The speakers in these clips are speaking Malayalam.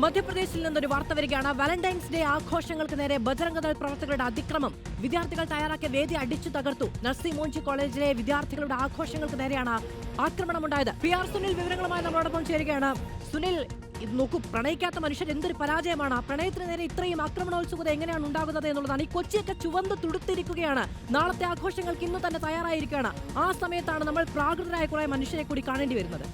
മധ്യപ്രദേശിൽ നിന്നൊരു വാർത്ത വരികയാണ്. വാലന്റൈൻസ് ഡേ ആഘോഷങ്ങൾക്ക് നേരെ ബജറംഗ് ദൾ പ്രവർത്തകരുടെ അതിക്രമം. വിദ്യാർത്ഥികൾ തയ്യാറാക്കിയ വേദി അടിച്ചു തകർത്തു. നർസി മോഞ്ചി കോളേജിലെ വിദ്യാർത്ഥികളുടെ ആഘോഷങ്ങൾക്ക് നേരെയാണ് ആക്രമണമുണ്ടായത്. PR സുനിൽ വിവരങ്ങളുമായി നമ്മളോടൊപ്പം ചേരുകയാണ്. സുനിൽ, നോക്കൂ, പ്രണയിക്കാത്ത മനുഷ്യർ എന്തൊരു പരാജയമാണ്. പ്രണയത്തിന് നേരെ ഇത്രയും ആക്രമണോത്സുകത എങ്ങനെയാണ് ഉണ്ടാകുന്നത് എന്നുള്ളതാണ്. ഈ കൊച്ചിയൊക്കെ ചുവന്ന് തുടുത്തിരിക്കുകയാണ്. നാളത്തെ ആഘോഷങ്ങൾക്ക് ഇന്ന് തന്നെ തയ്യാറായിരിക്കുകയാണ്. ആ സമയത്താണ് നമ്മൾ പ്രാകൃതരായ കുറെ മനുഷ്യരെ കൂടി കാണേണ്ടി വരുന്നത്.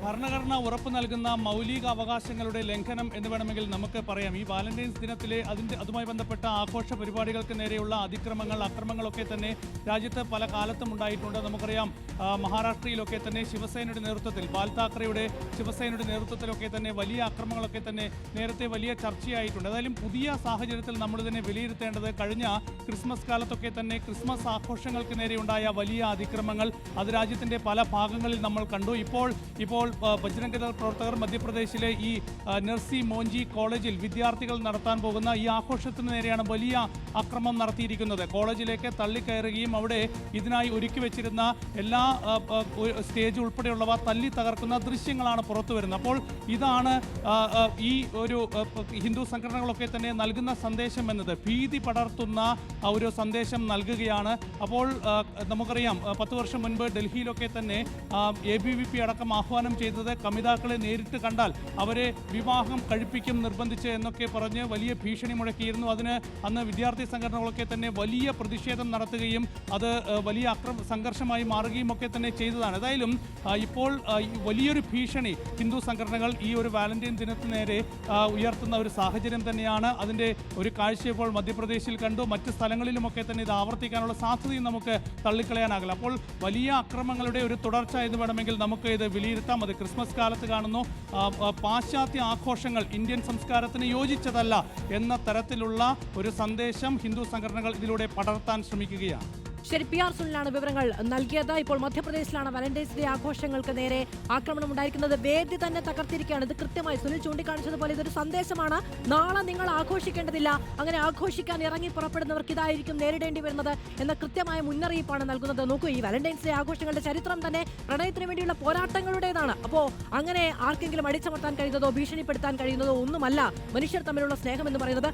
ഭരണഘടന ഉറപ്പു നൽകുന്ന മൗലിക അവകാശങ്ങളുടെ ലംഘനം എന്ന് വേണമെങ്കിൽ നമുക്ക് പറയാം. ഈ വാലന്റൈൻസ് ദിനത്തിലെ അതുമായി ബന്ധപ്പെട്ട ആഘോഷ പരിപാടികൾക്ക് നേരെയുള്ള അക്രമങ്ങളൊക്കെ തന്നെ രാജ്യത്ത് പല കാലത്തും ഉണ്ടായിട്ടുണ്ട്. നമുക്കറിയാം, മഹാരാഷ്ട്രയിലൊക്കെ തന്നെ ശിവസേനയുടെ നേതൃത്വത്തിൽ, ബാൽ താക്കറെയുടെ ശിവസേനയുടെ നേതൃത്വത്തിലൊക്കെ തന്നെ വലിയ ആക്രമണങ്ങളൊക്കെ തന്നെ നേരത്തെ വലിയ ചർച്ചയായിട്ടുണ്ട്. ഏതായാലും പുതിയ സാഹചര്യത്തിൽ നമ്മൾ ഇതിനെ വിലയിരുത്തേണ്ടത് കഴിഞ്ഞ ക്രിസ്മസ് കാലത്തൊക്കെ തന്നെ ക്രിസ്മസ് ആഘോഷങ്ങൾക്ക് നേരെയുണ്ടായ വലിയ അതിക്രമങ്ങൾ അത് രാജ്യത്തിൻ്റെ പല ഭാഗങ്ങളിൽ നമ്മൾ കണ്ടു. ഇപ്പോൾ ബജ്രംഗ് ദൾ പ്രവർത്തകർ മധ്യപ്രദേശിലെ ഈ നർസി മോഞ്ചി കോളേജിൽ വിദ്യാർത്ഥികൾ നടത്താൻ പോകുന്ന ഈ ആഘോഷത്തിന് നേരെയാണ് വലിയ അക്രമം നടത്തിയിരിക്കുന്നത്. കോളേജിലേക്ക് തള്ളിക്കയറുകയും അവിടെ ഇതിനായി ഒരുക്കി വെച്ചിരുന്ന എല്ലാ സ്റ്റേജ് ഉൾപ്പെടെയുള്ളവ തല്ലി തകർക്കുന്ന ദൃശ്യങ്ങളാണ് പുറത്തു വരുന്നത്. അപ്പോൾ ഇതാണ് ഈ ഒരു ഹിന്ദു സംഘടനകളൊക്കെ തന്നെ നൽകുന്ന സന്ദേശം എന്നത് ഭീതി പടർത്തുന്ന ഒരു സന്ദേശം നൽകുകയാണ്. അപ്പോൾ നമുക്കറിയാം, 10 വർഷം മുൻപ് ഡൽഹിയിലൊക്കെ തന്നെ ABVP അടക്കം ആഹ്വാനം ചെയ്തത് കമിതാക്കളെ നേരിട്ട് കണ്ടാൽ അവരെ വിവാഹം കഴിപ്പിക്കും നിർബന്ധിച്ച് എന്നൊക്കെ പറഞ്ഞ് വലിയ ഭീഷണി മുഴക്കിയിരുന്നു. അതിന് അന്ന് വിദ്യാർത്ഥി സംഘടനകളൊക്കെ തന്നെ വലിയ പ്രതിഷേധം നടത്തുകയും അത് വലിയ സംഘർഷമായി മാറുകയും ഒക്കെ തന്നെ ചെയ്തതാണ്. ഏതായാലും ഇപ്പോൾ വലിയൊരു ഭീഷണി ഹിന്ദു സംഘടനകൾ ഈ ഒരു വാലന്റൈൻ ദിനത്തിന് നേരെ ഉയർത്തുന്ന ഒരു സാഹചര്യം തന്നെയാണ്. അതിൻ്റെ ഒരു കാഴ്ച ഇപ്പോൾ മധ്യപ്രദേശിൽ കണ്ടു. മറ്റ് സ്ഥലങ്ങളിലുമൊക്കെ തന്നെ ഇത് ആവർത്തിക്കാനുള്ള സാധ്യതയും നമുക്ക് തള്ളിക്കളയാനാകില്ല. അപ്പോൾ വലിയ അക്രമങ്ങളുടെ ഒരു തുടർച്ച എന്ന് വേണമെങ്കിൽ നമുക്ക് ഇത് വിലയിരുത്താം. അത് ക്രിസ്മസ് കാലത്ത് കാണുന്നു. പാശ്ചാത്യ ആഘോഷങ്ങൾ ഇന്ത്യൻ സംസ്കാരത്തിന് യോജിച്ചതല്ല എന്ന തരത്തിലുള്ള ഒരു സന്ദേശം ഹിന്ദു സംഘടനകൾ ഇതിലൂടെ പടർത്താൻ ശ്രമിക്കുകയാണ്. ശരി, PR സുനിലാണ് വിവരങ്ങൾ നൽകിയത്. ഇപ്പോൾ മധ്യപ്രദേശിലാണ് വാലന്റൈൻസ് ഡേ ആഘോഷങ്ങൾക്ക് നേരെ ആക്രമണം ഉണ്ടായിരിക്കുന്നത്. വേദി തന്നെ തകർത്തിരിക്കുകയാണ്. ഇത് കൃത്യമായി സുനിൽ ചൂണ്ടിക്കാണിച്ചതുപോലെ ഇതൊരു സന്ദേശമാണ്. നാളെ നിങ്ങൾ ആഘോഷിക്കേണ്ടതില്ല, അങ്ങനെ ആഘോഷിക്കാൻ ഇറങ്ങി പുറപ്പെടുന്നവർക്ക് ഇതായിരിക്കും നേരിടേണ്ടി വരുന്നത് എന്ന കൃത്യമായ മുന്നറിയിപ്പാണ് നൽകുന്നത്. നോക്കൂ, ഈ വാലന്റൈൻസ് ഡേ ആഘോഷങ്ങളുടെ ചരിത്രം തന്നെ പ്രണയത്തിന് വേണ്ടിയുള്ള പോരാട്ടങ്ങളുടേതാണ്. അപ്പോൾ അങ്ങനെ ആർക്കെങ്കിലും അടിച്ചമർത്താൻ കഴിയുന്നതോ ഭീഷണിപ്പെടുത്താൻ കഴിയുന്നതോ ഒന്നുമല്ല മനുഷ്യർ തമ്മിലുള്ള സ്നേഹം എന്ന് പറയുന്നത്.